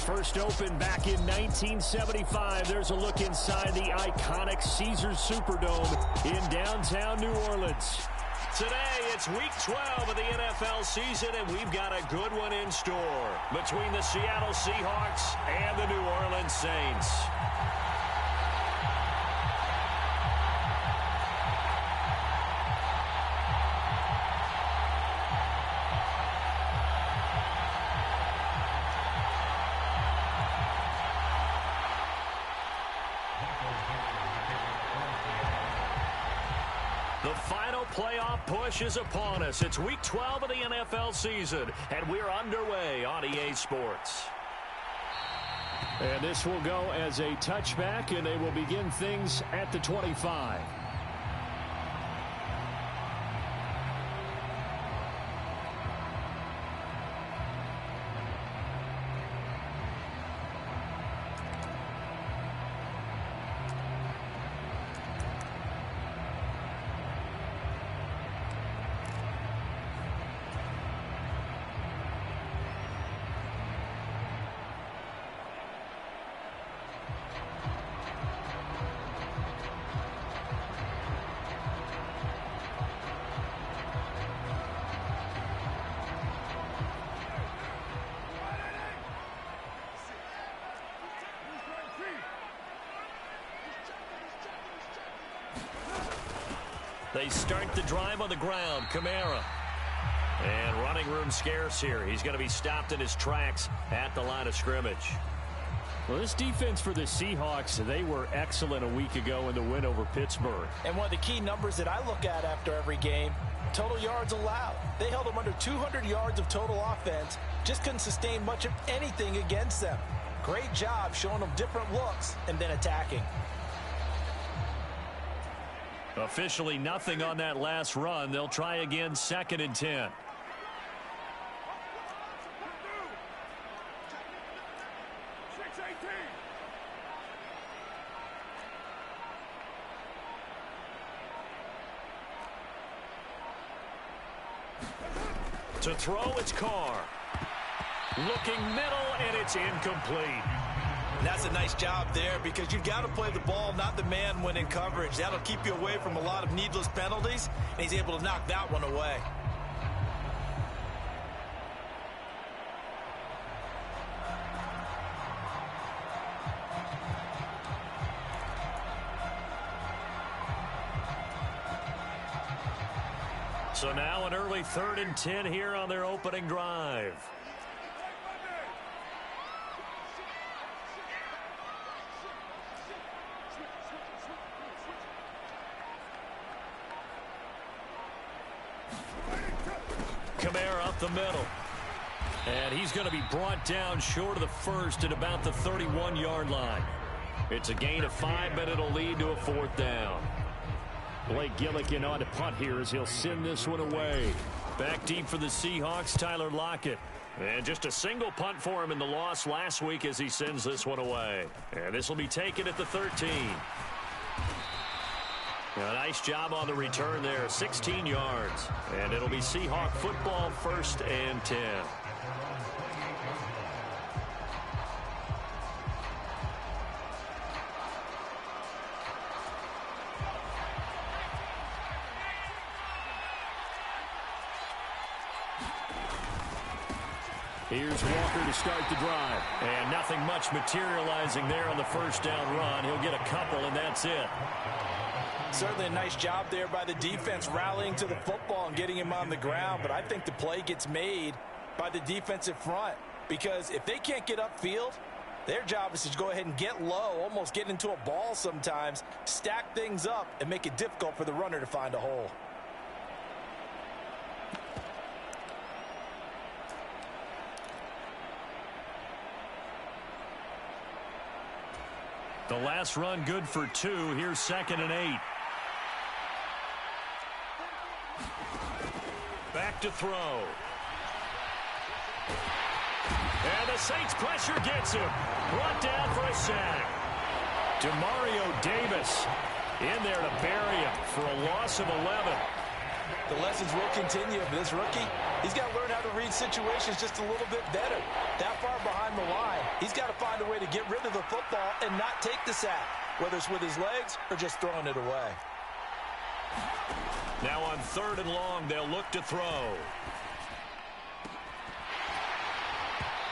First opened back in 1975. There's a look inside the iconic Caesars Superdome in downtown New Orleans. Today, it's week 12 of the NFL season, and we've got a good one in store between the Seattle Seahawks and the New Orleans Saints. The final playoff push is upon us. It's week 12 of the NFL season, and we're underway on EA Sports. And this will go as a touchback, and they will begin things at the 25. They start the drive on the ground. Kamara. And running room scarce here. He's going to be stopped in his tracks at the line of scrimmage. Well, this defense for the Seahawks, they were excellent a week ago in the win over Pittsburgh. And one of the key numbers that I look at after every game, total yards allowed. They held them under 200 yards of total offense. Just couldn't sustain much of anything against them. Great job showing them different looks and then attacking. Officially nothing on that last run. They'll try again, 2nd and 10. To throw, it's Carr. Looking middle, and it's incomplete. And that's a nice job there because you've got to play the ball, not the man when in coverage. That'll keep you away from a lot of needless penalties, and he's able to knock that one away. So now an early 3rd and 10 here on their opening drive. Kamara up the middle. And he's going to be brought down short of the first at about the 31-yard line. It's a gain of 5, but it'll lead to a 4th down. Blake Gillikin on to punt here as he'll send this one away. Back deep for the Seahawks, Tyler Lockett. And just a single punt for him in the loss last week as he sends this one away. And this will be taken at the 13. A nice job on the return there, 16 yards. And it'll be Seahawk football, 1st and 10. Here's Walker to start the drive. And nothing much materializing there on the first down run. He'll get a couple, and that's it. Certainly a nice job there by the defense rallying to the football and getting him on the ground. But I think the play gets made by the defensive front. Because if they can't get upfield, their job is to go ahead and get low, almost get into a ball sometimes, stack things up, and make it difficult for the runner to find a hole. The last run good for 2. Here's 2nd and 8. Back to throw. And the Saints pressure gets him. Brought down for a sack. Demario Davis in there to bury him for a loss of 11. The lessons will continue for this rookie. He's got to learn how to read situations just a little bit better. That far behind the line, he's got to find a way to get rid of the football and not take the sack, whether it's with his legs or just throwing it away. Now on 3rd and long, they'll look to throw.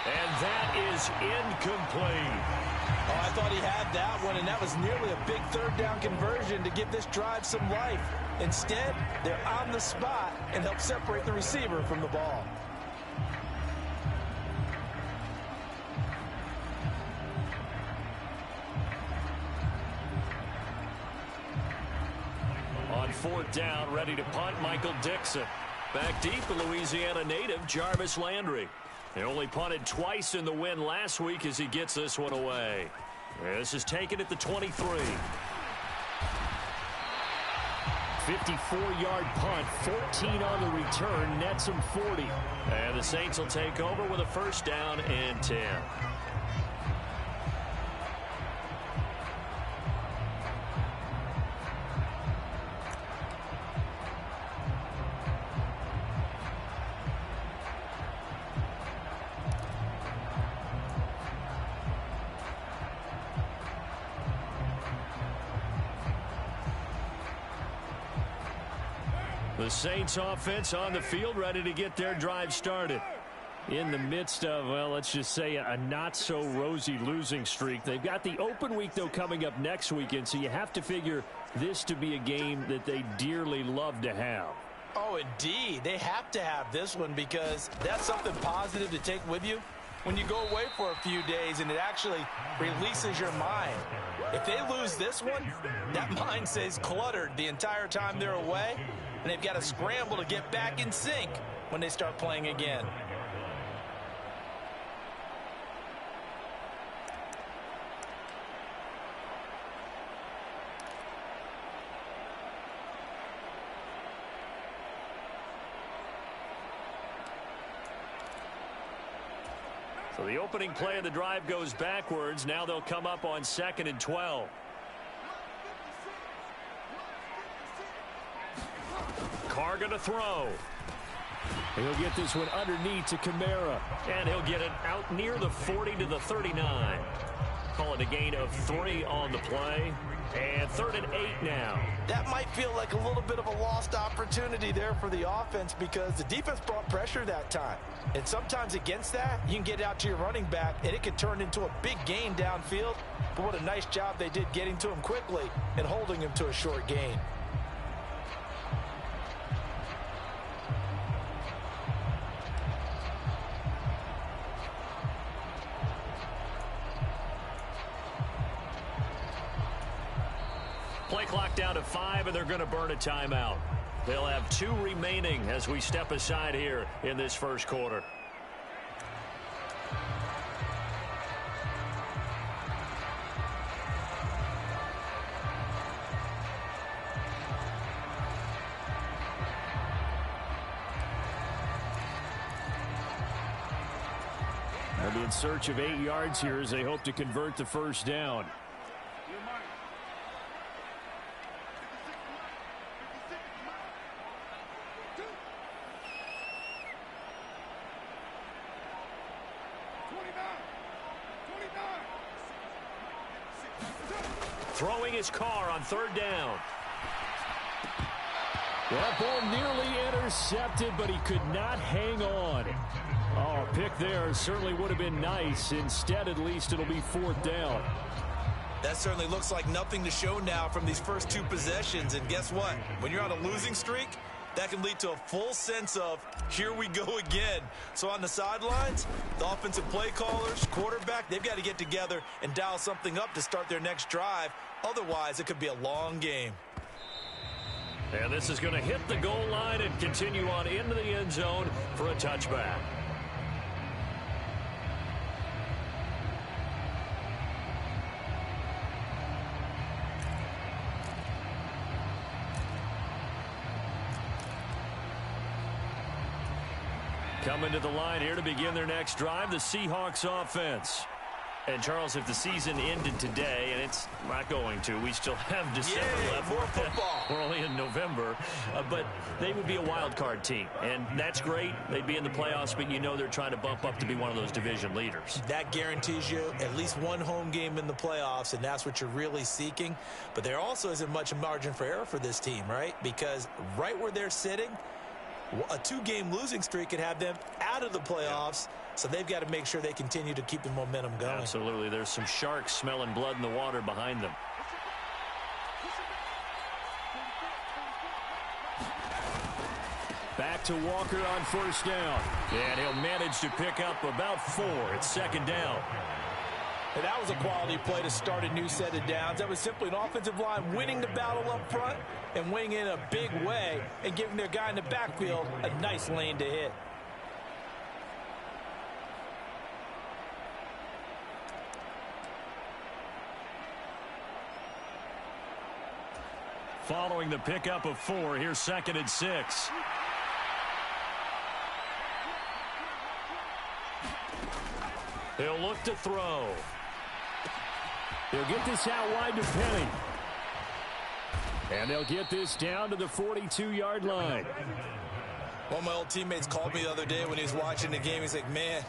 And that is incomplete. Oh, I thought he had that one, and that was nearly a big 3rd down conversion to give this drive some life. Instead, they're on the spot and help separate the receiver from the ball. On 4th down, ready to punt, Michael Dixon. Back deep, the Louisiana native, Jarvis Landry. They only punted twice in the win last week as he gets this one away. This is taken at the 23. 54-yard punt, 14 on the return, nets him 40. And the Saints will take over with a 1st down and 10. The Saints offense on the field, ready to get their drive started. In the midst of, well, let's just say a not-so-rosy losing streak. They've got the open week, though, coming up next weekend, so you have to figure this to be a game that they dearly love to have. Oh, indeed. They have to have this one because that's something positive to take with you when you go away for a few days, and it actually releases your mind. If they lose this one, that mind stays cluttered the entire time they're away, and they've got to scramble to get back in sync when they start playing again. So the opening play of the drive goes backwards. Now they'll come up on 2nd and 12. Carr going to throw. He'll get this one underneath to Kamara. And he'll get it out near the 40 to the 39. Call it a gain of 3 on the play. And 3rd and 8 now. That might feel like a little bit of a lost opportunity there for the offense because the defense brought pressure that time. And sometimes against that, you can get out to your running back, and it could turn into a big gain downfield. But what a nice job they did getting to him quickly and holding him to a short gain. Play clock down to 5, and they're going to burn a timeout. They'll have 2 remaining as we step aside here in this first quarter. They'll be in search of 8 yards here as they hope to convert the first down. Throwing his car on third down. That ball nearly intercepted, but he could not hang on. Oh, a pick there certainly would have been nice. Instead, at least, it'll be fourth down. That certainly looks like nothing to show now from these first 2 possessions. And guess what? When you're on a losing streak, that can lead to a full sense of, here we go again. So on the sidelines, the offensive play callers, quarterback, they've got to get together and dial something up to start their next drive. Otherwise, it could be a long game. And this is going to hit the goal line and continue on into the end zone for a touchback. Coming to the line here to begin their next drive, the Seahawks offense. And, Charles, if the season ended today, and it's not going to, we still have December left. More football. We're only in November. But they would be a wild card team. And that's great. They'd be in the playoffs, but you know they're trying to bump up to be one of those division leaders. That guarantees you at least one home game in the playoffs, and that's what you're really seeking. But there also isn't much margin for error for this team, right? Because right where they're sitting, a 2-game losing streak could have them out of the playoffs. So they've got to make sure they continue to keep the momentum going. Absolutely. There's some sharks smelling blood in the water behind them. Back to Walker on first down. And he'll manage to pick up about 4. It's second down. And that was a quality play to start a new set of downs. That was simply an offensive line winning the battle up front and winning in a big way and giving their guy in the backfield a nice lane to hit. Following the pickup of 4, here's 2nd and 6. He'll look to throw. He'll get this out wide to Penny. And they'll get this down to the 42-yard line. One of my old teammates called me the other day when he was watching the game. He's like, man,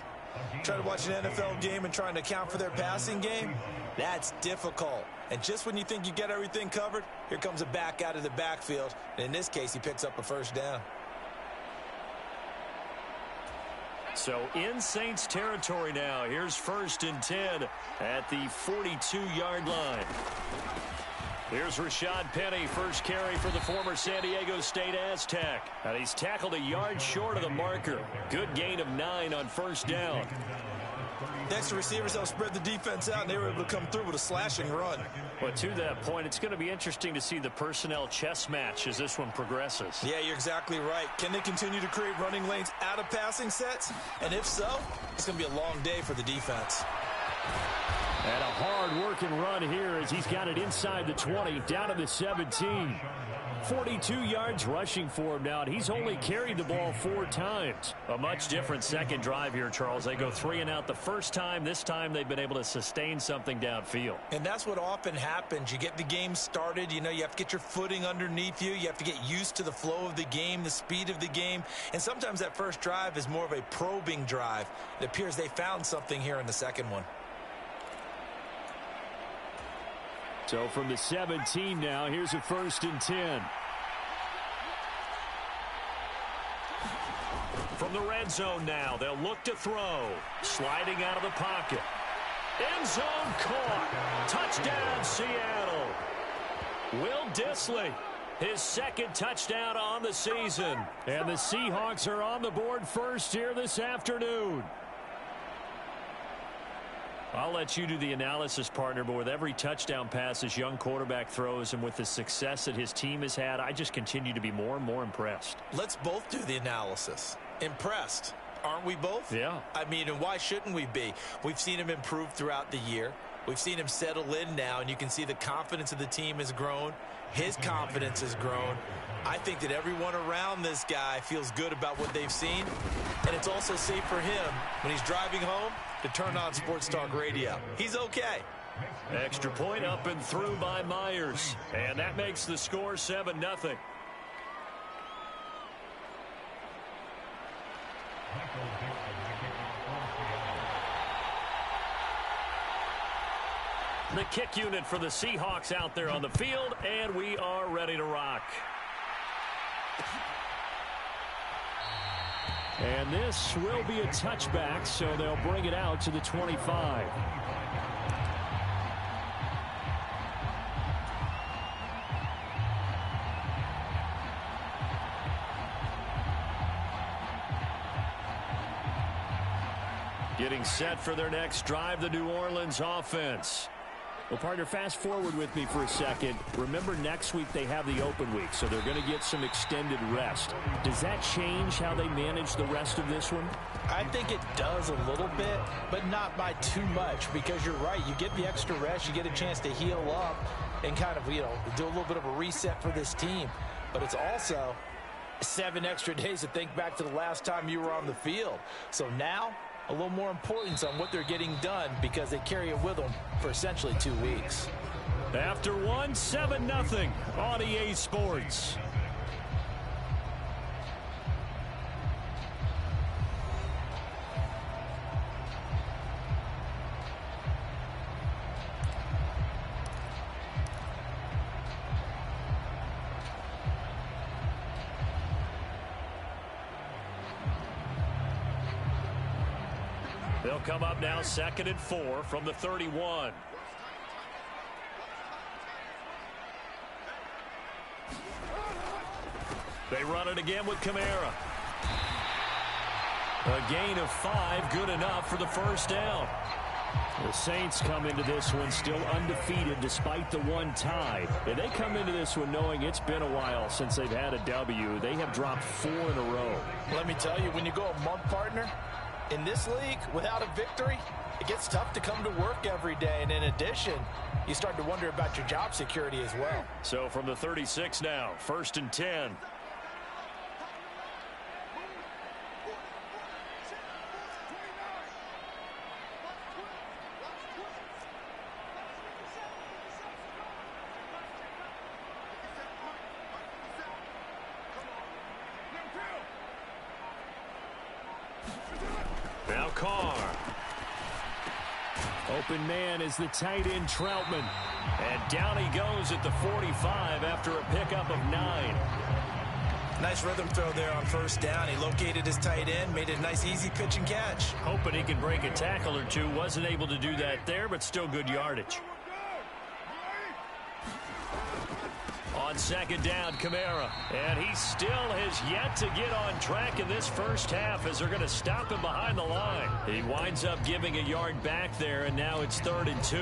trying to watch an NFL game and trying to account for their passing game, that's difficult. And just when you think you get everything covered, here comes a back out of the backfield. And in this case, he picks up a first down. So in Saints territory now. Here's 1st and 10 at the 42-yard line. Here's Rashad Penny, first carry for the former San Diego State Aztec. And he's tackled a yard short of the marker. Good gain of 9 on first down. Next to receivers, they'll spread the defense out, and they were able to come through with a slashing run. But to that point, it's going to be interesting to see the personnel chess match as this one progresses. Yeah, you're exactly right. Can they continue to create running lanes out of passing sets? And if so, it's going to be a long day for the defense. And a hard-working run here as he's got it inside the 20, down to the 17. 42 yards rushing for him now, and he's only carried the ball 4 times. A much different second drive here, Charles. They go 3 and out the first time. This time they've been able to sustain something downfield. And that's what often happens. You get the game started. You know, you have to get your footing underneath you. You have to get used to the flow of the game, the speed of the game. And sometimes that first drive is more of a probing drive. It appears they found something here in the second one. So from the 17 now, here's a 1st and 10. From the red zone now, they'll look to throw. Sliding out of the pocket. End zone caught. Touchdown, Seattle. Will Dissly, his 2nd touchdown on the season. And the Seahawks are on the board first here this afternoon. I'll let you do the analysis, partner, but with every touchdown pass this young quarterback throws and with the success that his team has had, I just continue to be more and more impressed. Let's both do the analysis. Impressed. Aren't we both? Yeah. I mean, and why shouldn't we be? We've seen him improve throughout the year. We've seen him settle in now, and you can see the confidence of the team has grown. His confidence has grown. I think that everyone around this guy feels good about what they've seen, and it's also safe for him when he's driving home to turn on Sports Talk Radio. He's okay. Extra point up and through by Myers. And that makes the score 7-0. The kick unit for the Seahawks out there on the field, and we are ready to rock. And this will be a touchback, so they'll bring it out to the 25. Getting set for their next drive, the New Orleans offense. Well, partner, fast forward with me for a second. Remember, next week they have the open week, so they're going to get some extended rest. Does that change how they manage the rest of this one? I think it does a little bit, but not by too much, because you're right. You get the extra rest. You get a chance to heal up and kind of, do a little bit of a reset for this team. But it's also 7 extra days to think back to the last time you were on the field. So now, a little more importance on what they're getting done because they carry it with them for essentially 2 weeks. After 7-0 on EA Sports. They'll come up now 2nd and 4 from the 31. They run it again with Kamara. A gain of 5, good enough for the first down. The Saints come into this one still undefeated despite the 1 tie. And they come into this one knowing it's been a while since they've had a W. They have dropped 4 in a row. Let me tell you, when you go a month, partner, in this league, without a victory, it gets tough to come to work every day. And in addition, you start to wonder about your job security as well. So from the 36 now, 1st and 10. Now Carr. Open man is the tight end Troutman. And down he goes at the 45 after a pickup of 9. Nice rhythm throw there on 1st down. He located his tight end, made it a nice easy pitch and catch. Hoping he can break a tackle or two. Wasn't able to do that there, but still good yardage. On 2nd down, Kamara. And he still has yet to get on track in this first half as they're going to stop him behind the line. He winds up giving a yard back there, and now it's 3rd and 2.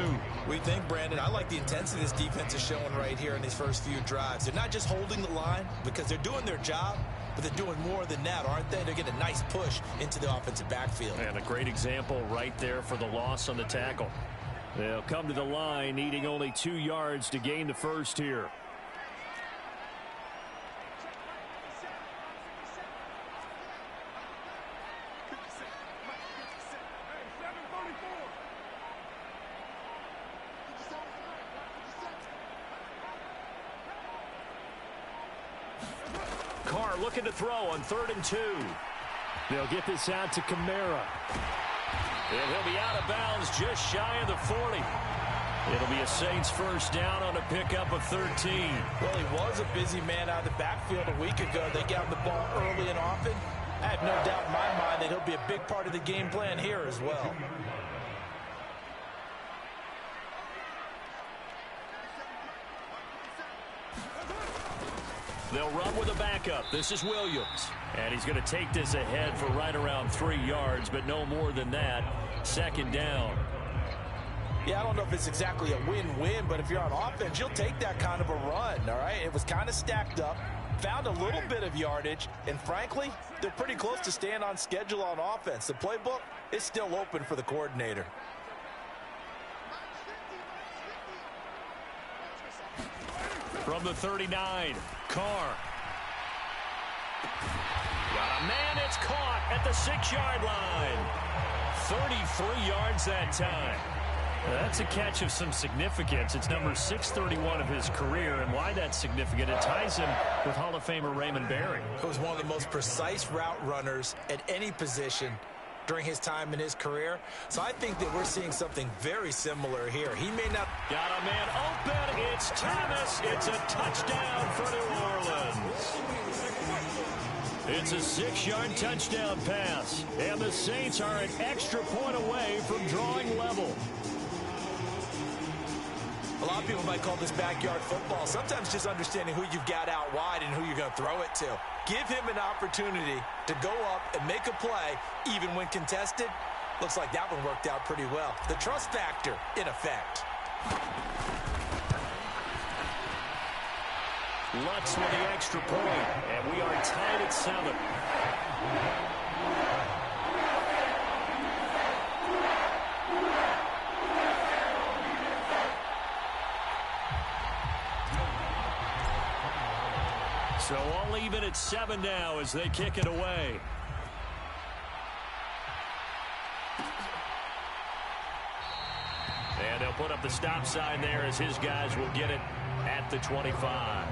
We think, Brandon, I like the intensity this defense is showing right here in these first few drives. They're not just holding the line because they're doing their job, but they're doing more than that, aren't they? They're getting a nice push into the offensive backfield. And a great example right there for the loss on the tackle. They'll come to the line needing only 2 yards to gain the first here. Carr looking to throw on 3rd and 2. They'll get this out to Kamara. And he'll be out of bounds just shy of the 40. It'll be a Saints first down on a pickup of 13. Well, he was a busy man out of the backfield a week ago. They got him the ball early and often. I have no doubt in my mind that he'll be a big part of the game plan here as well. They'll run with a backup. This is Williams. And he's going to take this ahead for right around 3 yards, but no more than that. 2nd down. Yeah, I don't know if it's exactly a win-win, but if you're on offense, you'll take that kind of a run, all right? It was kind of stacked up, found a little bit of yardage, and frankly, they're pretty close to staying on schedule on offense. The playbook is still open for the coordinator. From the 39, Carr. Got a man that's caught at the 6-yard line. 33 yards that time. That's a catch of some significance. It's number 631 of his career, and why that's significant, it ties him with Hall of Famer Raymond Berry. He was one of the most precise route runners at any position during his time in his career. So I think that we're seeing something very similar here. He may not... Got a man open. It's Thomas. It's a touchdown for New Orleans. It's a 6-yard touchdown pass, and the Saints are an extra point away from drawing level. A lot of people might call this backyard football. Sometimes just understanding who you've got out wide and who you're going to throw it to. Give him an opportunity to go up and make a play, even when contested. Looks like that one worked out pretty well. The trust factor in effect. Lutz with the extra point, and we are tied at 7. So all even at 7 now as they kick it away. And they'll put up the stop sign there as his guys will get it at the 25.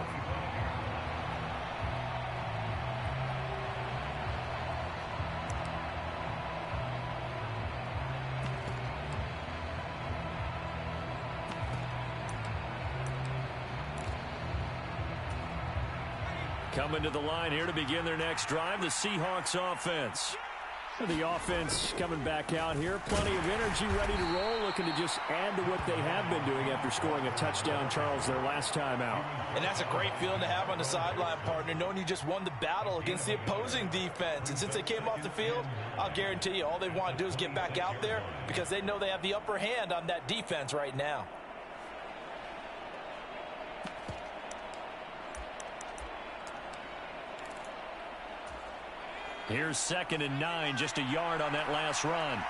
Coming to the line here to begin their next drive, the Seahawks offense. The offense coming back out here. Plenty of energy, ready to roll, looking to just add to what they have been doing after scoring a touchdown, Charles, their last time out. And that's a great feeling to have on the sideline, partner, knowing you just won the battle against the opposing defense. And since they came off the field, I'll guarantee you all they want to do is get back out there because they know they have the upper hand on that defense right now. Here's 2nd and 9, just a yard on that last run.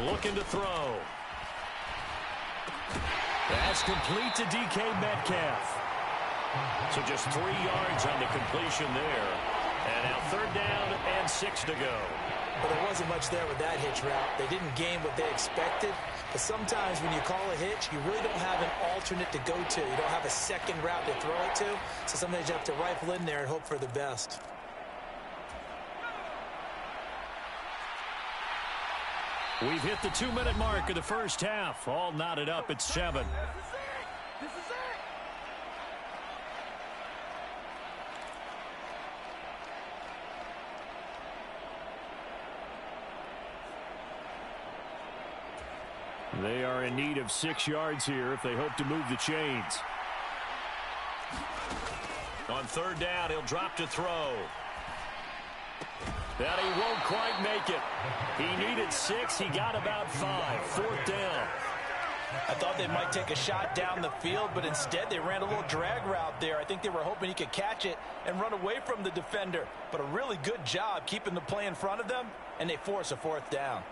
Looking to throw. That's complete to DK Metcalf. So just 3 yards on the completion there. And now 3rd down and 6 to go. But there wasn't much there with that hitch route. They didn't gain what they expected. But sometimes when you call a hitch, you really don't have an alternate to go to. You don't have a second route to throw it to. So sometimes you have to rifle in there and hope for the best. We've hit the 2-minute mark of the first half. All knotted up at 7. This is it. They are in need of 6 yards here if they hope to move the chains. On 3rd down, he'll drop to throw. And he won't quite make it. He needed 6. He got about 5. 4th down. I thought they might take a shot down the field, but instead they ran a little drag route there. I think they were hoping he could catch it and run away from the defender. But a really good job keeping the play in front of them, and they force a 4th down.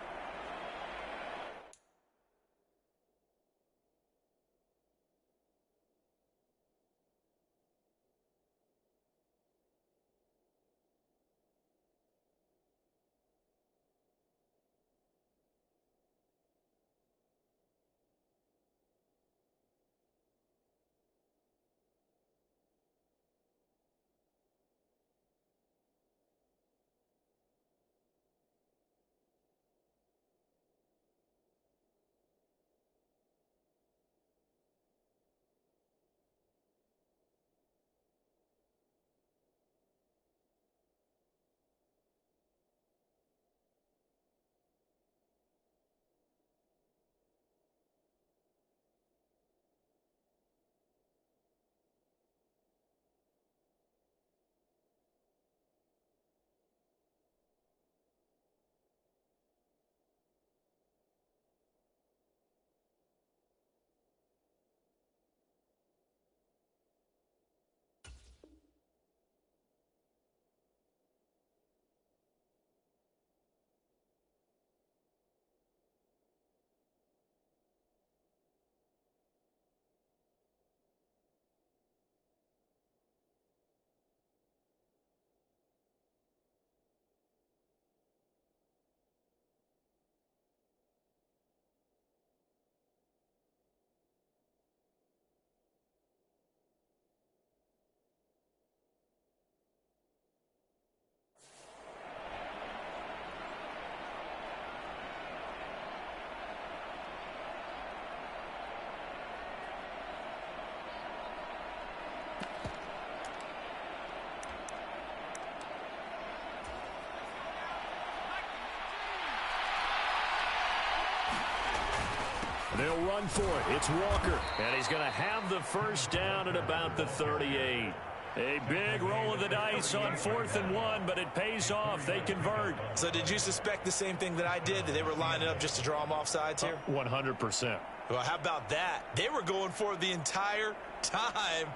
run for it. It's Walker. And he's going to have the first down at about the 38. A big roll of the dice on 4th and 1, but it pays off. They convert. So did you suspect the same thing that I did, that they were lining up just to draw them off sides here? 100%. Well, how about that? They were going for it the entire time.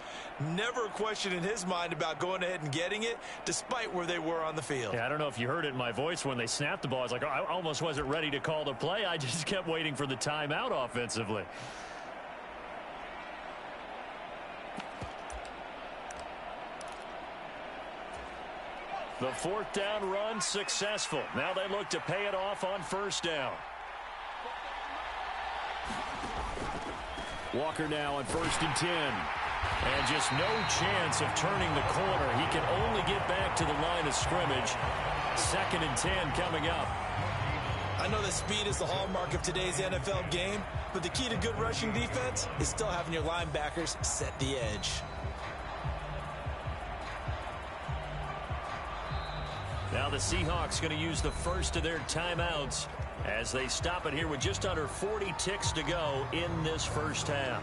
Never a question in his mind about going ahead and getting it, despite where they were on the field. Yeah, I don't know if you heard it in my voice when they snapped the ball. I was like, oh, I almost wasn't ready to call the play. I just kept waiting for the timeout offensively. The 4th down run successful. Now they look to pay it off on 1st down. Walker now on 1st and 10. And just no chance of turning the corner. He can only get back to the line of scrimmage. 2nd and 10 coming up. I know that speed is the hallmark of today's NFL game, but the key to good rushing defense is still having your linebackers set the edge. Now the Seahawks going to use the first of their timeouts as they stop it here with just under 40 ticks to go in this first half.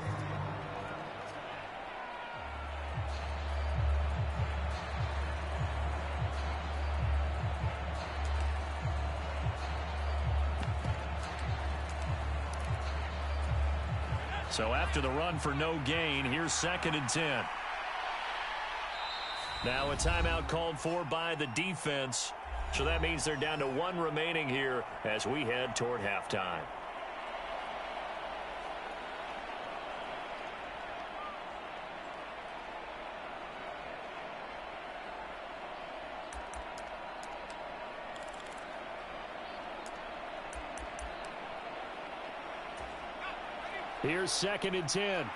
So after the run for no gain, here's 2nd and 10. Now a timeout called for by the defense. So that means they're down to 1 remaining here as we head toward halftime. Here's 2nd and 10.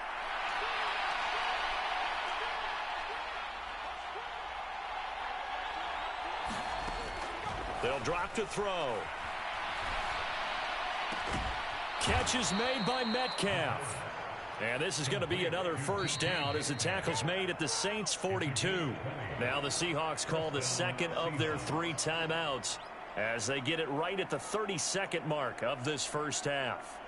They'll drop to throw. Catch is made by Metcalf. And this is going to be another first down as the tackle's made at the Saints 42. Now the Seahawks call the second of their 3 timeouts as they get it right at the 32nd mark of this first half.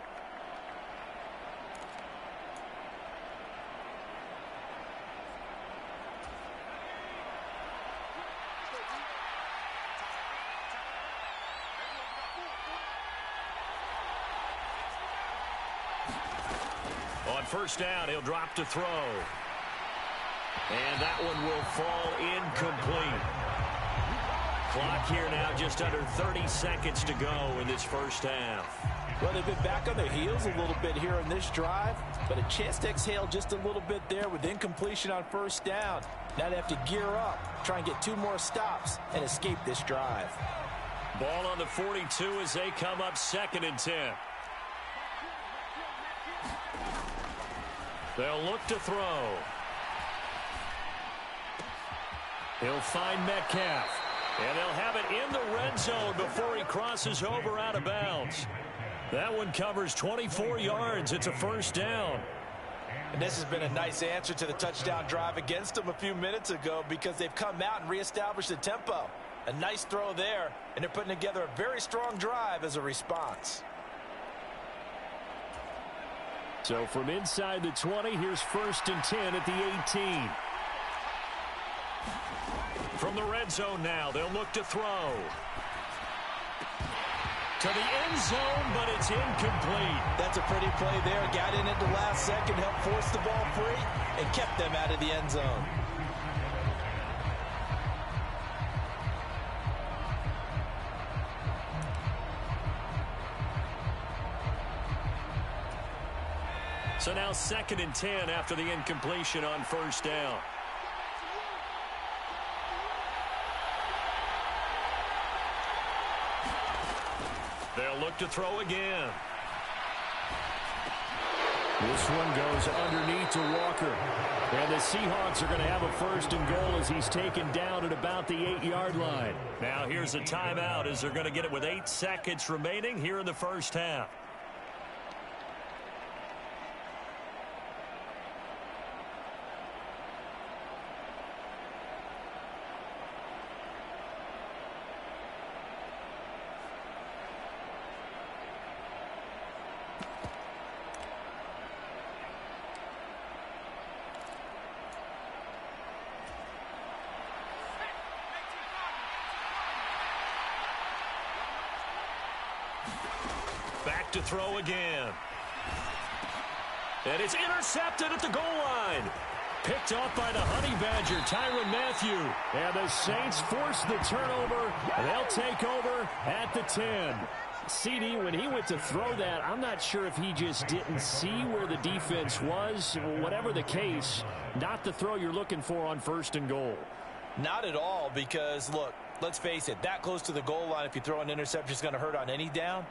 On first down, he'll drop to throw. And that one will fall incomplete. Clock here now just under 30 seconds to go in this first half. Well, they've been back on their heels a little bit here in this drive, but a chance to exhale just a little bit there with incompletion on first down. Now they have to gear up, try and get 2 more stops, and escape this drive. Ball on the 42 as they come up 2nd and 10. They'll look to throw. He'll find Metcalf. And they'll have it in the red zone before he crosses over out of bounds. That one covers 24 yards. It's a first down. And this has been a nice answer to the touchdown drive against them a few minutes ago because they've come out and reestablished the tempo. A nice throw there, and they're putting together a very strong drive as a response. So from inside the 20, here's 1st and 10 at the 18. From the red zone now, they'll look to throw. To the end zone, but it's incomplete. That's a pretty play there. Got in at the last second, helped force the ball free, and kept them out of the end zone. So now 2nd and 10 after the incompletion on first down. They'll look to throw again. This one goes underneath to Walker. And the Seahawks are going to have a 1st and goal as he's taken down at about the 8-yard line. Now here's a timeout as they're going to get it with 8 seconds remaining here in the first half. Back to throw again. And it's intercepted at the goal line. Picked off by the Honey Badger, Tyrann Mathieu. And the Saints force the turnover. They'll take over at the 10. CD, when he went to throw that, I'm not sure if he just didn't see where the defense was. Whatever the case, not the throw you're looking for on 1st and goal. Not at all, because, look, let's face it, that close to the goal line, if you throw an interception, is going to hurt on any down.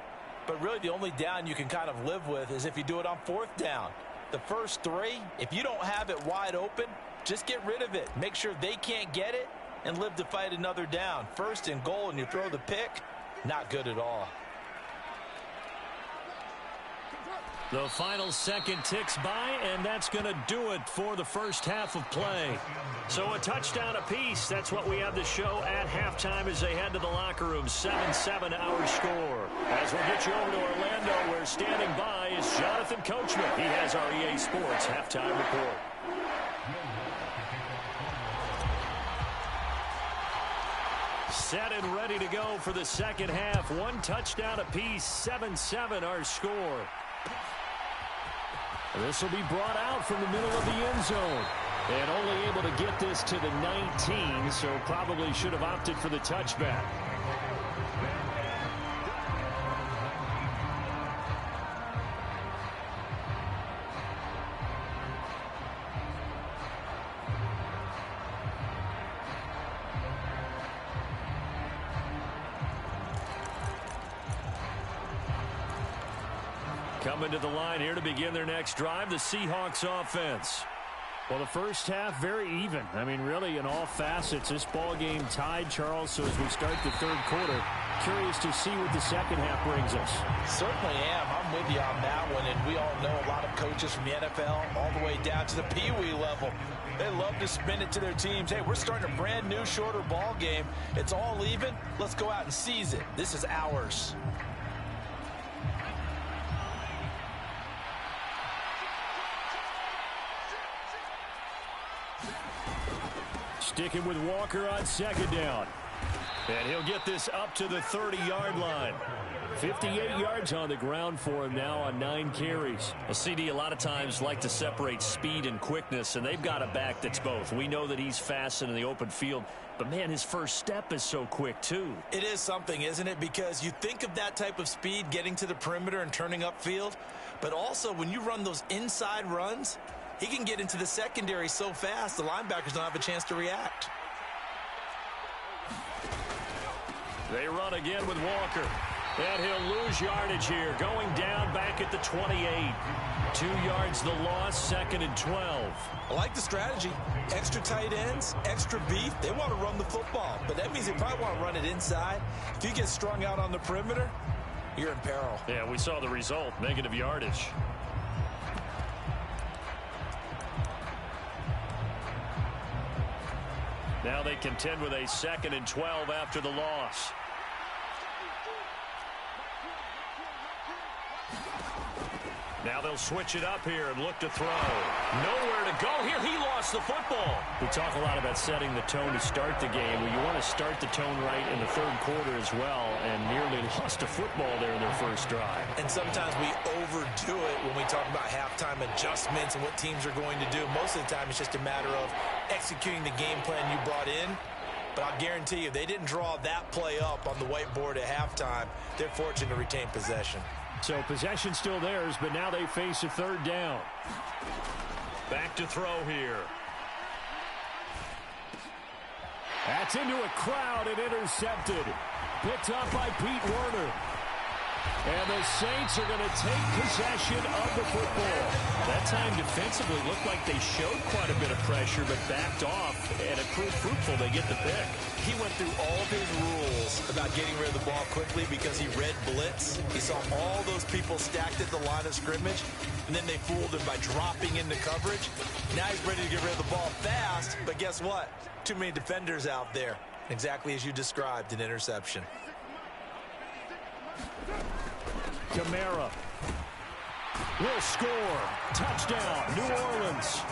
But really, the only down you can kind of live with is if you do it on 4th down. The first 3, if you don't have it wide open, just get rid of it. Make sure they can't get it and live to fight another down. 1st and goal, and you throw the pick, not good at all. The final second ticks by, and that's going to do it for the first half of play. So a touchdown apiece. That's what we have to show at halftime as they head to the locker room. 7-7 our score. As we get you over to Orlando, where standing by is Jonathan Coachman. He has our EA Sports halftime report. Set and ready to go for the second half. One touchdown apiece. 7-7 our score. This will be brought out from the middle of the end zone. And only able to get this to the 19, so probably should have opted for the touchback. Coming to the line here to begin their next drive, the Seahawks offense. Well, the first half, very even. I mean, really, in all facets, this ball game tied, Charles. So as we start the 3rd quarter, curious to see what the second half brings us. Certainly am. I'm with you on that one. And we all know a lot of coaches from the NFL all the way down to the Pee-wee level. They love to spin it to their teams. Hey, we're starting a brand new, shorter ball game. It's all even. Let's go out and seize it. This is ours. Sticking with Walker on 2nd down. And he'll get this up to the 30-yard line. 58 yards on the ground for him now on 9 carries. Well, CD a lot of times like to separate speed and quickness, and they've got a back that's both. We know that he's fast in the open field, but, man, his first step is so quick, too. It is something, isn't it? Because you think of that type of speed getting to the perimeter and turning upfield, but also when you run those inside runs, he can get into the secondary so fast the linebackers don't have a chance to react. They run again with Walker. And he'll lose yardage here. Going down back at the 28. 2 yards the loss, 2nd and 12. I like the strategy. Extra tight ends, extra beef. They want to run the football, but that means they probably want to run it inside. If you get strung out on the perimeter, you're in peril. Yeah, we saw the result, negative yardage. Now they contend with a 2nd and 12 after the loss. Now they'll switch it up here and look to throw. Nowhere to go here. He lost the football. We talk a lot about setting the tone to start the game. Well, you want to start the tone right in the 3rd quarter as well, and nearly lost a football there in their first drive. And sometimes we overdo it when we talk about halftime adjustments and what teams are going to do. Most of the time it's just a matter of executing the game plan you brought in. But I'll guarantee you, they didn't draw that play up on the whiteboard at halftime. They're fortunate to retain possession. So possession still theirs, but now they face a 3rd down. Back to throw here. That's into a crowd and intercepted. Picked up by Pete Werner. And the Saints are going to take possession of the football. That time defensively looked like they showed quite a bit of pressure, but backed off, and it proved fruitful. They get the pick. He went through all of his rules about getting rid of the ball quickly because he read blitz. He saw all those people stacked at the line of scrimmage, and then they fooled him by dropping into coverage. Now he's ready to get rid of the ball fast, but guess what? Too many defenders out there. Exactly as you described, an interception. Kamara. will score. Touchdown, New Orleans.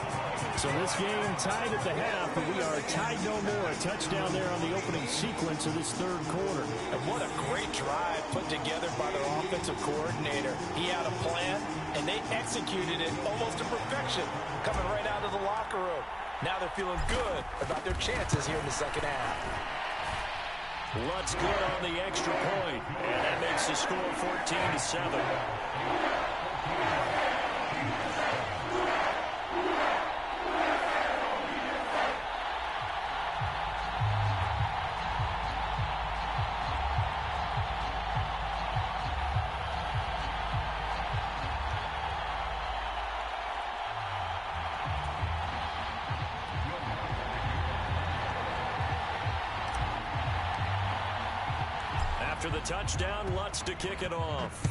So this game tied at the half, but we are tied no more. A touchdown there on the opening sequence of this third quarter. And what a great drive put together by their offensive coordinator. He had a plan, and they executed it almost to perfection, coming right out of the locker room. Now they're feeling good about their chances here in the second half. Lutz good on the extra point, and that makes the score 14-7. After the touchdown, Lutz to kick it off.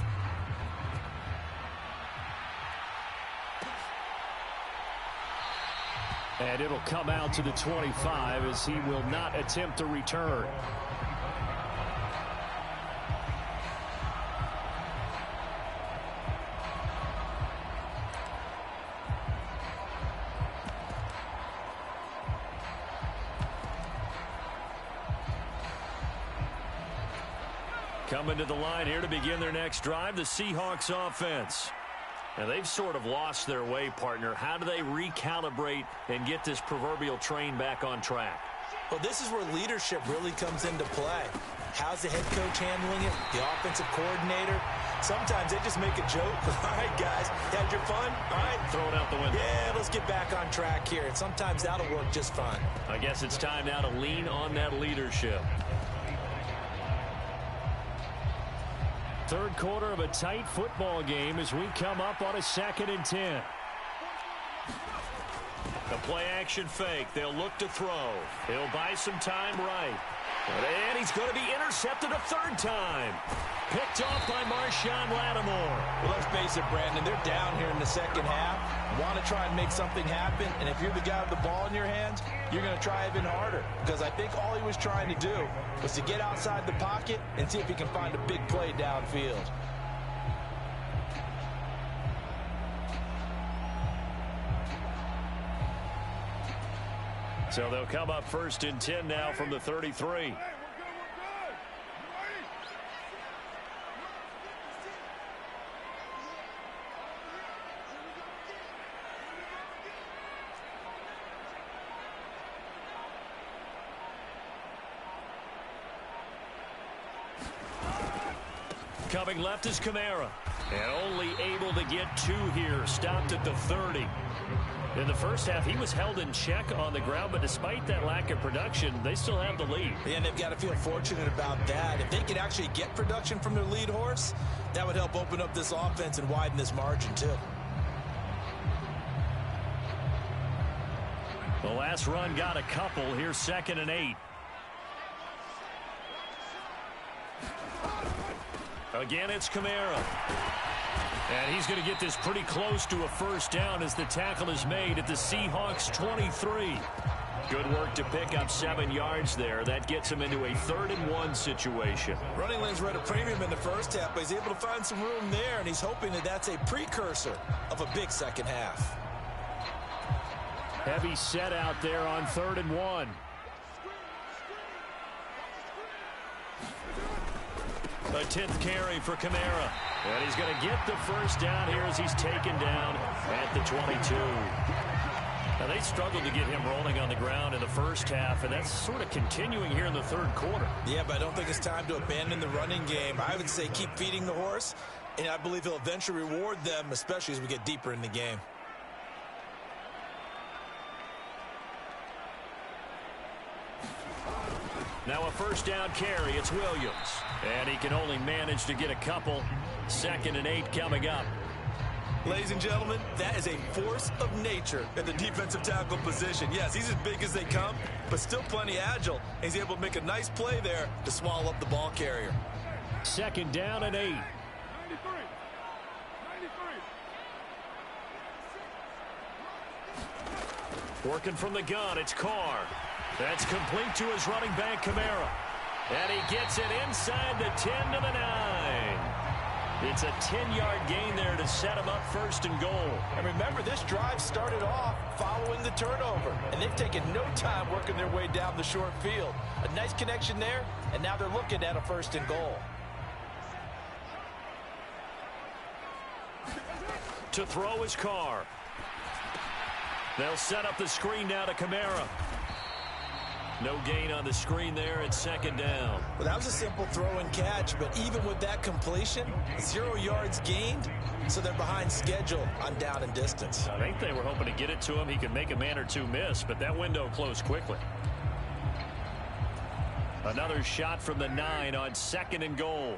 And it'll come out to the 25 as he will not attempt a return. Coming to the line here to begin their next drive, the Seahawks offense. Now, they've sort of lost their way, partner. How do they recalibrate and get this proverbial train back on track? Well, this is where leadership really comes into play. How's the head coach handling it? The offensive coordinator? Sometimes they just make a joke. All right, guys, had your fun? All right. Throw it out the window. Yeah, let's get back on track here. And sometimes that'll work just fine. I guess it's time now to lean on that leadership. Third quarter of a tight football game as we come up on a 2nd and 10. The play action fake. They'll look to throw. He'll buy some time right. And he's going to be intercepted a third time. Picked off by Marshawn Lattimore. Well, let's face it, Brandon. They're down here in the second half. Want to try and make something happen. And if you're the guy with the ball in your hands, you're going to try even harder. Because I think all he was trying to do was to get outside the pocket and see if he can find a big play downfield. So they'll come up 1st and 10 now from the 33. Coming left is Kamara. And only able to get 2 here. Stopped at the 30. In the first half, he was held in check on the ground, but despite that lack of production, they still have the lead. And they've got to feel fortunate about that. If they could actually get production from their lead horse, that would help open up this offense and widen this margin, too. The last run got a couple. Here's 2nd and 8. Again, it's Kamara. And he's going to get this pretty close to a first down as the tackle is made at the Seahawks 23. Good work to pick up 7 yards there. That gets him into a 3rd and 1 situation. Running lanes were at a premium in the first half, but he's able to find some room there, and he's hoping that that's a precursor of a big second half. Heavy set out there on 3rd and 1. A 10th carry for Kamara. And he's going to get the first down here as he's taken down at the 22. Now, they struggled to get him rolling on the ground in the first half, and that's sort of continuing here in the third quarter. Yeah, but I don't think it's time to abandon the running game. I would say keep feeding the horse, and I believe he'll eventually reward them, especially as we get deeper in the game. Now a first down carry. It's Williams. And he can only manage to get a couple. 2nd and 8 coming up. Ladies and gentlemen, that is a force of nature at the defensive tackle position. Yes, he's as big as they come, but still plenty agile. He's able to make a nice play there to swallow up the ball carrier. 2nd down and 8. 93. Working from the gun, it's Carr. That's complete to his running back, Kamara. And he gets it inside the 10 to the 9. It's a 10-yard gain there to set him up first and goal. And remember, this drive started off following the turnover, and they've taken no time working their way down the short field. A nice connection there, and now they're looking at a first and goal. To throw his Carr. They'll set up the screen now to Kamara. No gain on the screen there at second down. Well, that was a simple throw and catch, but even with that completion, 0 yards gained, so they're behind schedule on down and distance. I think they were hoping to get it to him. He could make a man or two miss, but that window closed quickly. Another shot from the 9 on second and goal.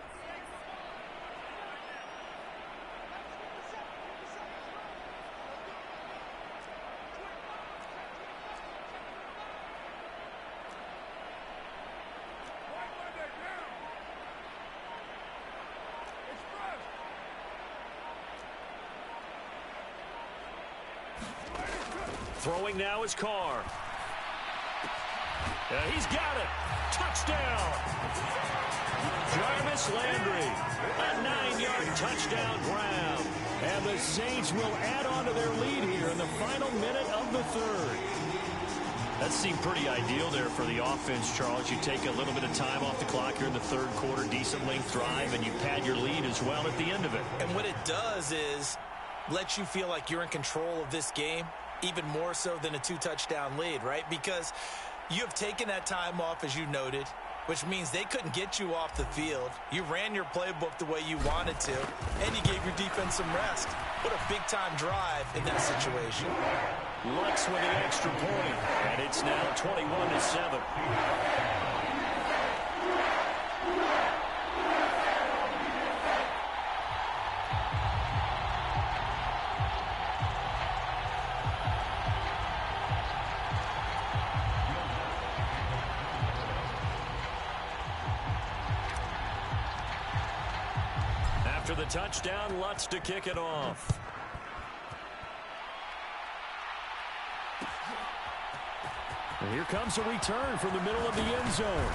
Throwing now is Carr. He's got it. Touchdown. Jarvis Landry. A 9-yard touchdown grab. And the Saints will add on to their lead here in the final minute of the third. That seemed pretty ideal there for the offense, Charles. You take a little bit of time off the clock here in the third quarter, decent length drive, and you pad your lead as well at the end of it. And what it does is let you feel like you're in control of this game, even more so than a 2-touchdown lead, right? Because you have taken that time off, as you noted, which means they couldn't get you off the field. You ran your playbook the way you wanted to, and you gave your defense some rest. What a big-time drive in that situation. Lutz with an extra point, and it's now 21-7. After the touchdown, Lutz to kick it off. And here comes a return from the middle of the end zone.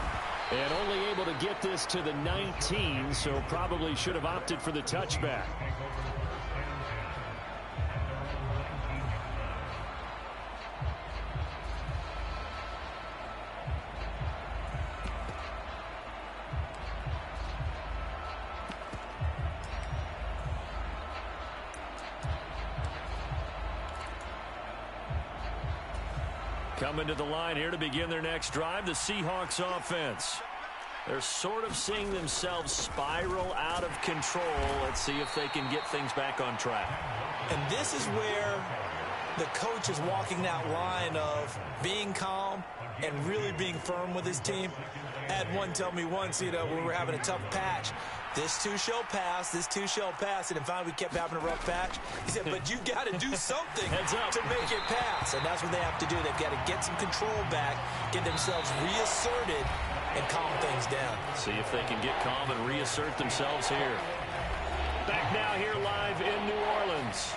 And only able to get this to the 19, so probably should have opted for the touchback. Coming to the line here to begin their next drive, the Seahawks offense. They're sort of seeing themselves spiral out of control. Let's see if they can get things back on track. And this is where the coach is walking that line of being calm and really being firm with his team. I had one tell me once, when we were having a tough patch, this too shall pass, this too shall pass. And finally we kept having a rough patch. He said, but you got to do something to make it pass. And that's what they have to do. They've got to get some control back, get themselves reasserted, and calm things down. See if they can get calm and reassert themselves here. Back now here live in New Orleans.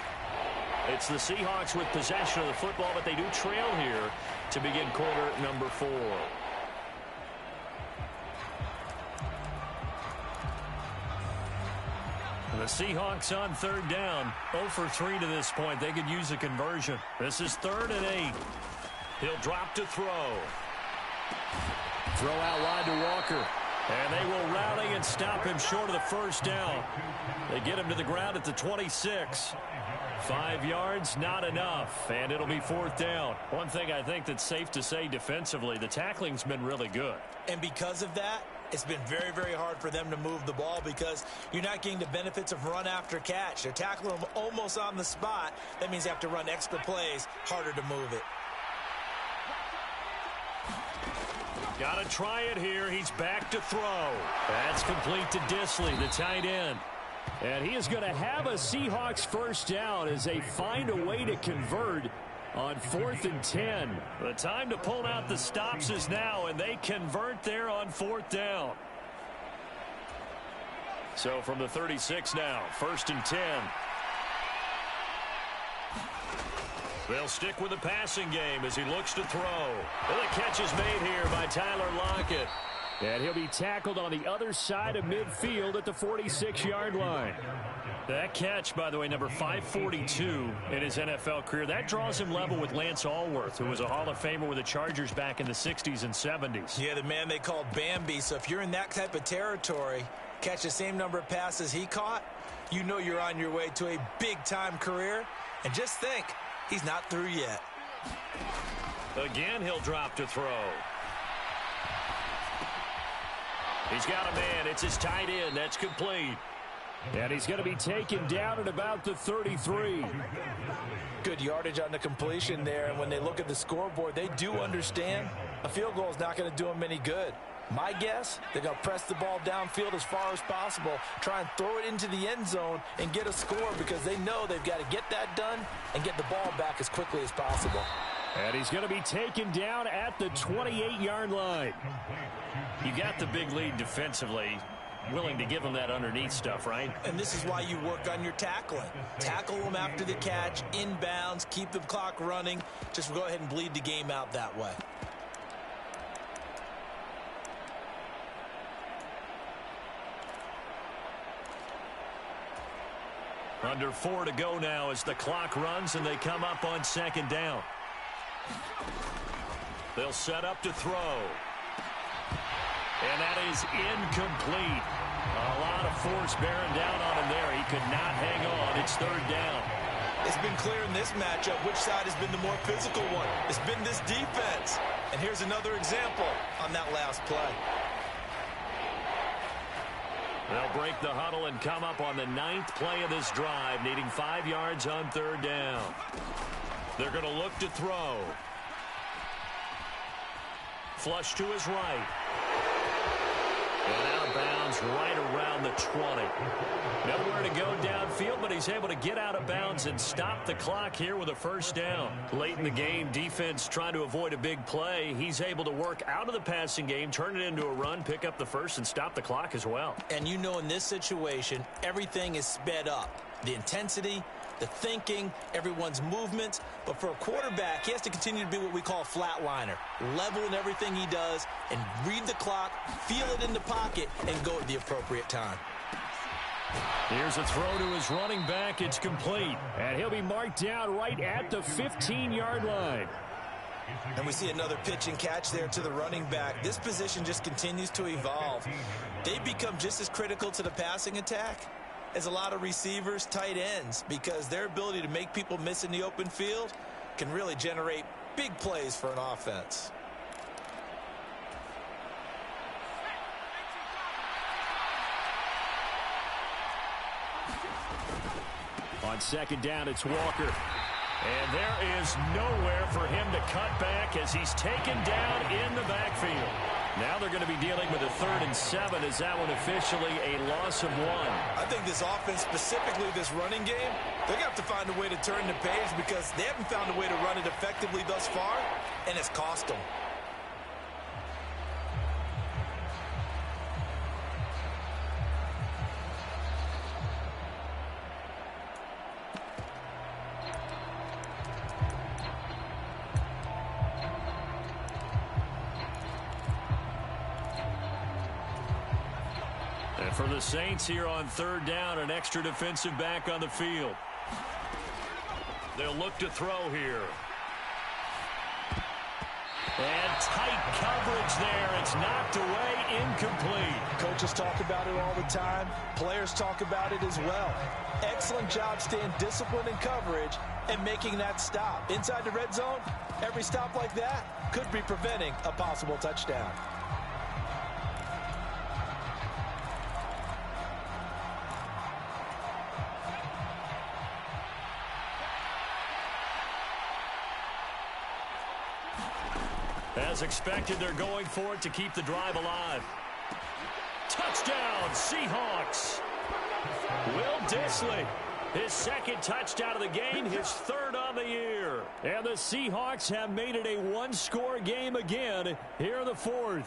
It's the Seahawks with possession of the football, but they do trail here to begin quarter number 4. The Seahawks on third down, 0 for 3 to this point. They could use a conversion. This is 3rd and 8. He'll drop to throw. Throw out wide to Walker. And they will rally and stop him short of the first down. They get him to the ground at the 26. 5 yards, not enough, and it'll be 4th down. One thing I think that's safe to say defensively, the tackling's been really good. And because of that, it's been very, very hard for them to move the ball because you're not getting the benefits of run after catch. They're tackling them almost on the spot. That means they have to run extra plays, harder to move it. Got to try it here. He's back to throw. That's complete to Disley, the tight end. And he is going to have a Seahawks first down as they find a way to convert on 4th and 10. The time to pull out the stops is now, and they convert there on 4th down. So from the 36 now, 1st and 10. They'll stick with the passing game as he looks to throw. Well, the catch is made here by Tyler Lockett. And he'll be tackled on the other side of midfield at the 46-yard line. That catch, by the way, number 542 in his NFL career, that draws him level with Lance Allworth, who was a Hall of Famer with the Chargers back in the 60s and 70s. Yeah, the man they called Bambi. So if you're in that type of territory, catch the same number of passes he caught, you know you're on your way to a big-time career. And just think, he's not through yet. Again, he'll drop to throw. He's got a man. It's his tight end. That's complete. And he's going to be taken down at about the 33. Good yardage on the completion there. And when they look at the scoreboard, they do understand a field goal is not going to do them any good. My guess, they're going to press the ball downfield as far as possible, try and throw it into the end zone and get a score because they know they've got to get that done and get the ball back as quickly as possible. And he's going to be taken down at the 28-yard line. You got the big lead defensively. Willing to give them that underneath stuff, right? And this is why you work on your tackling. Tackle them after the catch, inbounds, keep the clock running. Just go ahead and bleed the game out that way. Under 4 to go now as the clock runs and they come up on second down. They'll set up to throw. And that is incomplete. A lot of force bearing down on him there. He could not hang on. It's third down. It's been clear in this matchup which side has been the more physical one. It's been this defense. And here's another example on that last play. They'll break the huddle and come up on the 9th play of this drive, needing 5 yards on third down. They're going to look to throw. Flush to his right. And out of bounds right around the 20. Nowhere to go downfield, but he's able to get out of bounds and stop the clock here with a first down. Late in the game, defense trying to avoid a big play. He's able to work out of the passing game, turn it into a run, pick up the first, and stop the clock as well. And you know in this situation, everything is sped up. The intensity, the thinking, everyone's movements. But for a quarterback, he has to continue to be what we call a flatliner. Level in everything he does and read the clock, feel it in the pocket, and go at the appropriate time. Here's a throw to his running back. It's complete. And he'll be marked down right at the 15-yard line. And we see another pitch and catch there to the running back. This position just continues to evolve. They become just as critical to the passing attack as a lot of receivers, tight ends, because their ability to make people miss in the open field can really generate big plays for an offense. On second down, it's Walker. And there is nowhere for him to cut back as he's taken down in the backfield. Now they're going to be dealing with a 3rd and 7. Is that one officially a loss of 1? I think this offense, specifically this running game, they're going to have to find a way to turn the page because they haven't found a way to run it effectively thus far, and it's cost them. For the Saints here on third down, an extra defensive back on the field. They'll look to throw here. And tight coverage there. It's knocked away, incomplete. Coaches talk about it all the time. Players talk about it as well. Excellent job staying disciplined in coverage and making that stop. Inside the red zone, every stop like that could be preventing a possible touchdown. As expected, they're going for it to keep the drive alive. Touchdown, Seahawks. Will Dissly, his 2nd touchdown of the game, his 3rd on the year. And the Seahawks have made it a 1-score game again here in the 4th.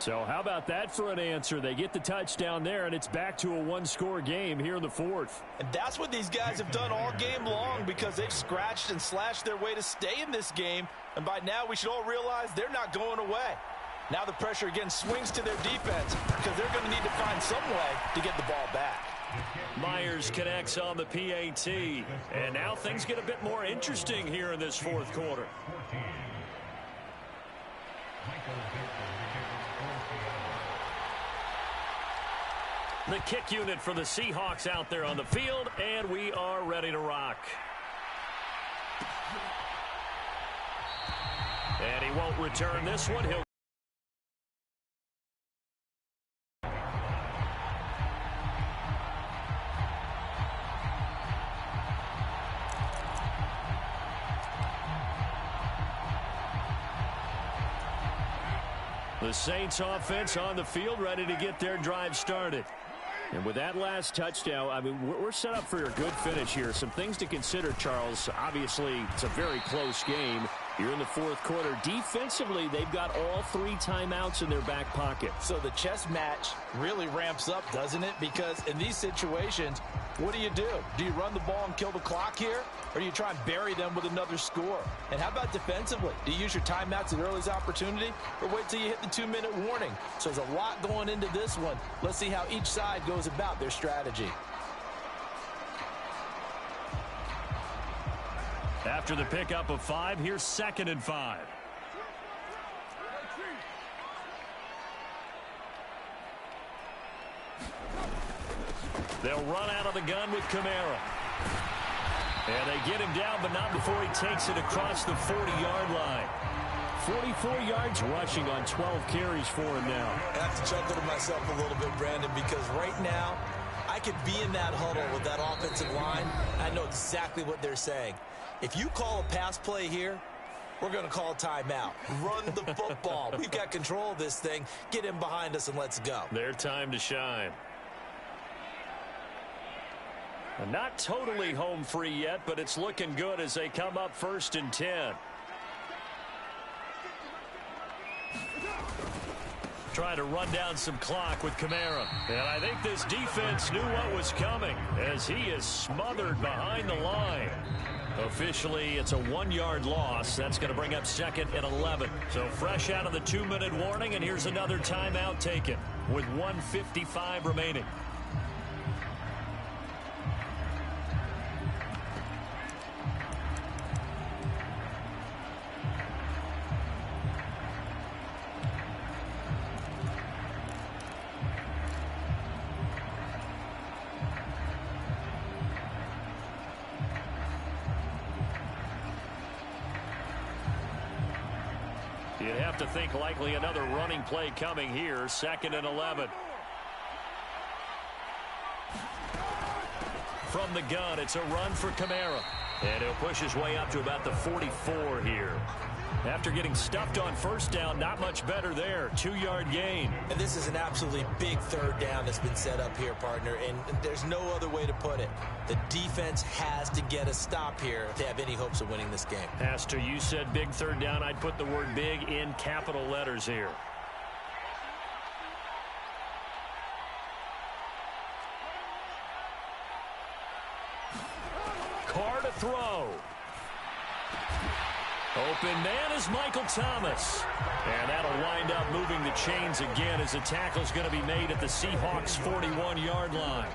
So how about that for an answer? They get the touchdown there, and it's back to a 1-score game here in the 4th. And that's what these guys have done all game long because they've scratched and slashed their way to stay in this game. And by now, we should all realize they're not going away. Now the pressure again swings to their defense because they're going to need to find some way to get the ball back. Myers connects on the PAT. And now things get a bit more interesting here in this fourth quarter. The kick unit for the Seahawks out there on the field, and we are ready to rock. And he won't return this one. He'll the Saints offense on the field, ready to get their drive started. And with that last touchdown, I mean, we're set up for a good finish here. Some things to consider, Charles. Obviously, it's a very close game. You're in the fourth quarter. Defensively, they've got all 3 timeouts in their back pocket. So the chess match really ramps up, doesn't it? Because in these situations, what do? Do you run the ball and kill the clock here? Or do you try and bury them with another score? And how about defensively? Do you use your timeouts at earliest opportunity? Or wait till you hit the 2-minute warning? So there's a lot going into this one. Let's see how each side goes about their strategy. After the pickup of 5, here's 2nd and 5. They'll run out of the gun with Kamara. And they get him down, but not before he takes it across the 40-yard line. 44 yards rushing on 12 carries for him now. I have to chuckle to myself a little bit, Brandon, because right now I could be in that huddle with that offensive line. I know exactly what they're saying. If you call a pass play here, we're going to call a timeout. Run the football. We've got control of this thing. Get him behind us and let's go. Their time to shine. Not totally home free yet, but it's looking good as they come up 1st and 10. Try to run down some clock with Kamara. And I think this defense knew what was coming as he is smothered behind the line. Officially, it's a 1-yard loss. That's going to bring up 2nd and 11. So fresh out of the 2-minute warning, and here's another timeout taken with 1:55 remaining. You'd have to think likely another running play coming here. 2nd and 11. From the gun, it's a run for Kamara. And he'll push his way up to about the 44 here. After getting stuffed on 1st down, not much better there. 2-yard gain. And this is an absolutely big 3rd down that's been set up here, partner. And there's no other way to put it. The defense has to get a stop here to have any hopes of winning this game. Pastor, you said big 3rd down. I'd put the word big in capital letters here. Carr to throw. Open man is Michael Thomas. And that'll wind up moving the chains again as the tackle's going to be made at the Seahawks 41-yard line.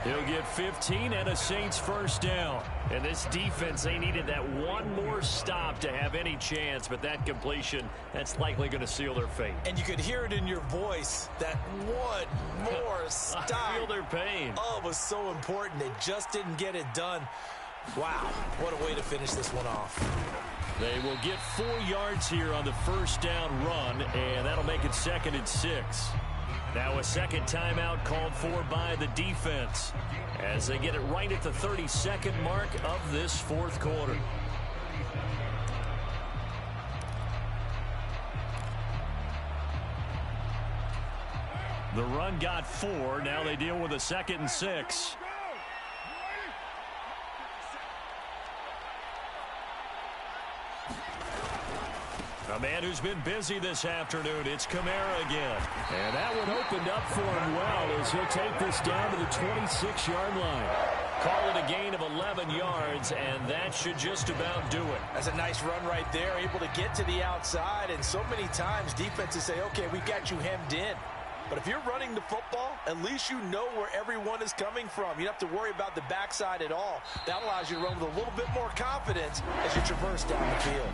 He'll get 15 and a Saints 1st down. And this defense, they needed that one more stop to have any chance, but that completion, that's likely going to seal their fate. And you could hear it in your voice, that one more stop. I feel their pain. Oh, it was so important. They just didn't get it done. Wow, what a way to finish this one off. They will get 4 yards here on the 1st down run, and that'll make it 2nd and 6. Now a 2nd timeout called for by the defense as they get it right at the 32nd mark of this 4th quarter. The run got 4. Now they deal with a 2nd and 6. A man who's been busy this afternoon, it's Kamara again. And that one opened up for him well as he'll take this down to the 26-yard line. Call it a gain of 11 yards, and that should just about do it. That's a nice run right there, able to get to the outside, and so many times defenses say, okay, we've got you hemmed in. But if you're running the football, at least you know where everyone is coming from. You don't have to worry about the backside at all. That allows you to run with a little bit more confidence as you traverse down the field.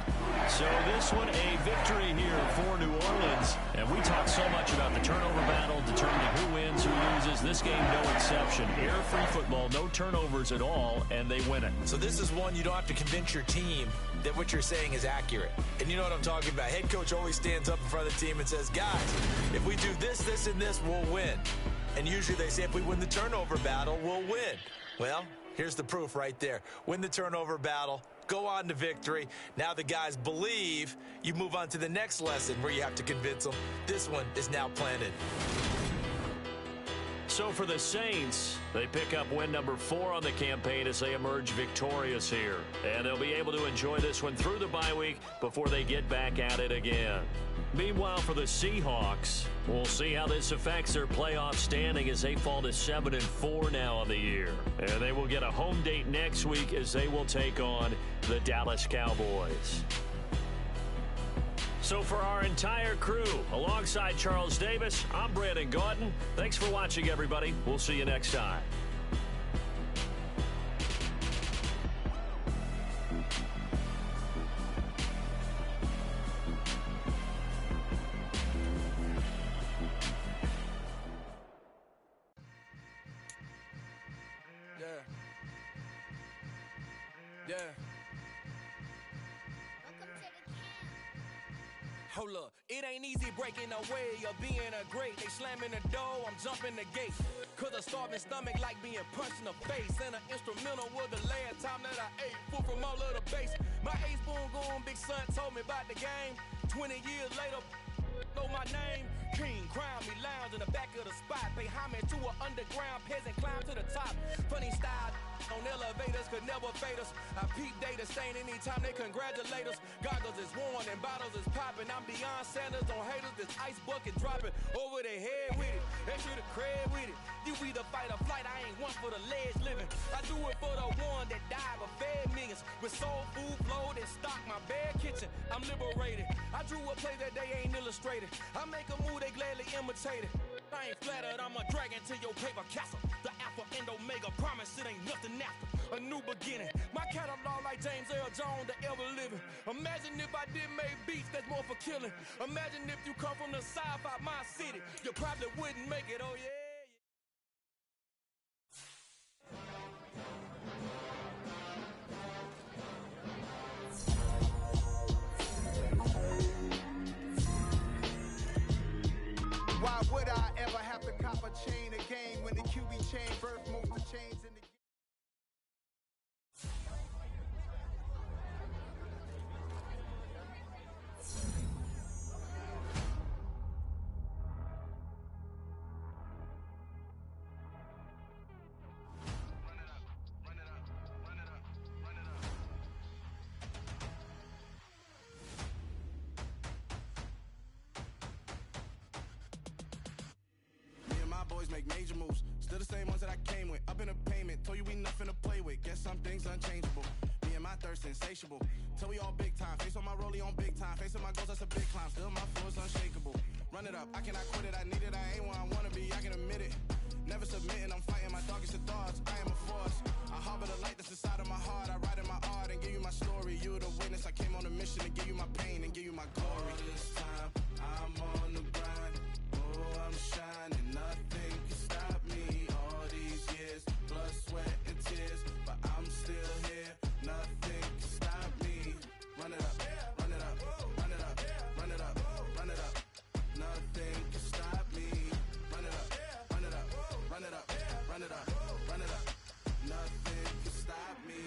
So this one, a victory here for New Orleans. And we talk so much about the turnover battle, determining who wins, who loses. This game, no exception. Air-free football, no turnovers at all, and they win it. So this is one you don't have to convince your team that what you're saying is accurate. And you know what I'm talking about. Head coach always stands up in front of the team and says, guys, if we do this, this, and this, we'll win. And usually they say if we win the turnover battle, we'll win. Well, here's the proof right there. Win the turnover battle, go on to victory. Now the guys believe. You move on to the next lesson where you have to convince them. This one is now planted. So for the Saints, they pick up win number 4 on the campaign as they emerge victorious here. And they'll be able to enjoy this one through the bye week before they get back at it again. Meanwhile, for the Seahawks, we'll see how this affects their playoff standing as they fall to 7-4 now on the year. And they will get a home date next week as they will take on the Dallas Cowboys. So for our entire crew, alongside Charles Davis, I'm Brandon Gaudin. Thanks for watching, everybody. We'll see you next time. Hold up, it ain't easy breaking away or being a great. They slamming the door, I'm jumping the gate. Cause a starving stomach like being punched in the face. And an instrumental was the last time that I ate food from all of the base. My A-spoon going big son told me about the game. 20 years later, know my name. King, crown me, lounge in the back of the spot. Pay homage to an underground peasant, climb to the top. Funny style on elevators could never fade us. I peep data stain anytime they congratulate us. Goggles is worn and bottles is popping. I'm beyond Sanders on haters. This ice bucket dropping over their head with it. Extra the cred with it. You either fight or flight. I ain't one for the ledge living. I do it for the one that died but fed millions. With soul food flowed and stocked my bare kitchen. I'm liberated. I drew a play that they ain't illustrated. I make a move they gladly imitate it. I ain't flattered, I'm a dragon to your paper castle. The Alpha and Omega, promise it ain't nothing after. A new beginning, my catalog like James Earl Jones, the ever living. Imagine if I did make beats that's more for killing. Imagine if you come from the sci-fi, my city. You probably wouldn't make it, oh yeah. Why would I ever have to cop a chain again when the QB chain birthed most of the chains in the game? Boys make major moves, still the same ones that I came with. Up in a payment, told you we nothing to play with. Guess some things unchangeable. Me and my thirst insatiable. Till we all big time. Face on my rollie on big time. Face on my goals, that's a big climb. Still my flow is unshakable. Run it up, I cannot quit it. I need it, I ain't where I wanna be. I can admit it. Never submitting, I'm fighting my darkest of thoughts. I am a force. I harbor the light that's inside of my heart. I write in my art and give you my story. You the witness. I came on a mission to give you my pain and give you my glory. All this time, I'm on the grind. Oh, I'm shining. Nothing can stop me. All these years, blood, sweat, and tears. But I'm still here. Nothing can stop me. Run it up, run it up, run it up, run it up, run it up. Nothing can stop me. Run it up, run it up, run it up, run it up, run it up. Nothing can stop me.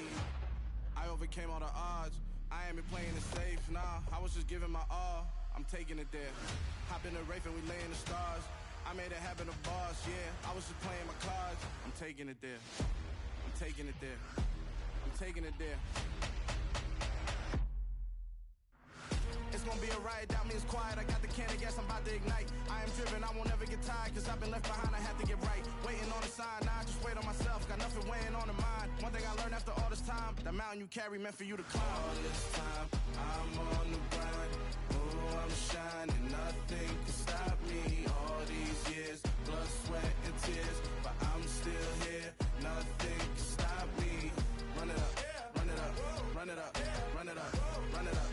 I overcame all the odds. I ain't been playing it safe, nah. I was just giving my all. I'm taking it there. Hop in the Wraith and we lay in the stars. I made it happen, a boss, yeah. I was just playing my cards. I'm taking it there. I'm taking it there. I'm taking it there. It's gonna be a riot, doubt me it's quiet. I got the can of gas, I'm about to ignite. I am driven, I won't ever get tired, cause I've been left behind, I have to get right. Waiting on a sign, now I just wait on myself. Got nothing if it weighing on the mind. One thing I learned after all this time, the mountain you carry meant for you to climb. All this time, I'm on the grind. Oh, I'm shining, nothing can stop me. All these years, blood, sweat, and tears, but I'm still here. Nothing can stop me. Run it up, run it up, run it up, run it up, run it up.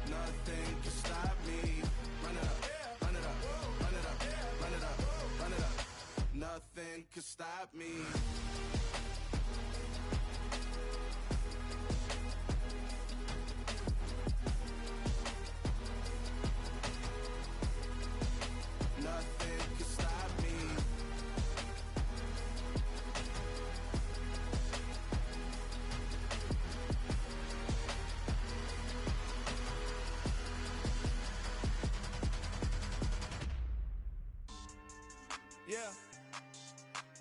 Nothing can stop me. Run it up, run it up, run it up, run it up, run it up. Nothing can stop me. Nothing can stop me. Yeah.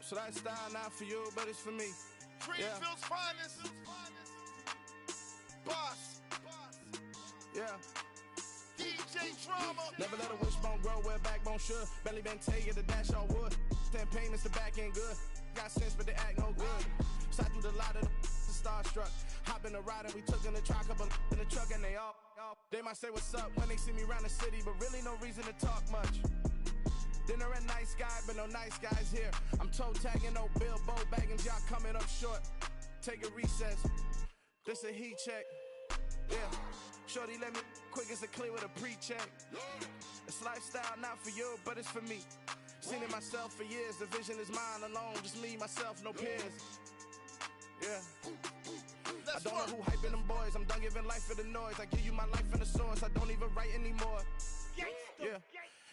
So that style not for you, but it's for me. Greenfield's finest. Boss. Yeah. DJ Drama. Never let a wishbone grow where a backbone should. Belly been taken to dash all wood. 10 payments, the back end good. Got sense, but they act no good. Shot through the lot of the starstruck. Hop in the ride and we took in the truck, couple in the truck and they all. They might say what's up when they see me around the city, but really no reason to talk much. Dinner at nice guy, but no nice guys here. I'm toe tagging, no Bilbo bagging, y'all coming up short. Take a recess. This a heat check. Yeah. Shorty let me quick as a clear with a pre-check. It's lifestyle not for you, but it's for me. Seen it myself for years. The vision is mine alone. Just me, myself, no peers. Yeah. I don't know who hyping them boys. I'm done giving life for the noise. I give you my life in the source. I don't even write anymore. Yeah.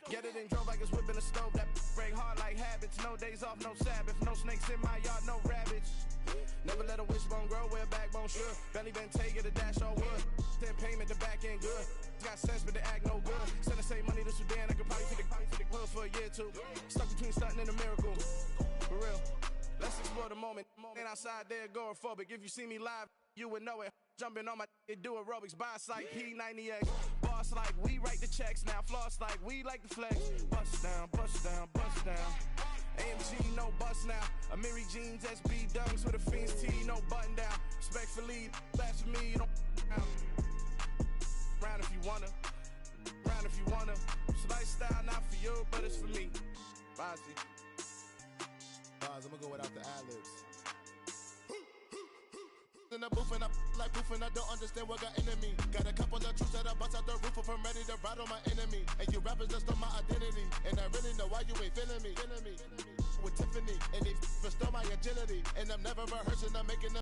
Get it and drove like it's whipping a stove. That break hard like habits. No days off, no Sabbath. No snakes in my yard, no rabbits. Never let a wishbone grow where a backbone should. Belly been taken to dash all wood. 10 payment, the back end good. Got sense, but they act no good. Send the same money to Sudan. I could probably take the hood for a year or two. Stuck between stunting and a miracle. For real. Let's explore the moment. Ain't outside there agoraphobic. If you see me live, you would know it. Jumping on my do aerobics, boss like P90X. Boss like we write the checks now. Floss like we like the flex. Bust down, bust down, bust down. AMG, no bust now. Amiri jeans, SB dunks with a Fiends tee, no button down. Respectfully, that's for me, you don't round if you wanna. Round if you wanna. It's lifestyle not for you, but it's for me. Bozzy. Boz, I'm gonna go without the ad-libs. In the booth and I like proof and I don't understand what got into me. Got a couple of truths that I bust out the roof if I'm ready to ride on my enemy. And you rappers just stole my identity, and I really know why you ain't feeling me. With Tiffany, and they stole my agility, and I'm never rehearsing, I'm making them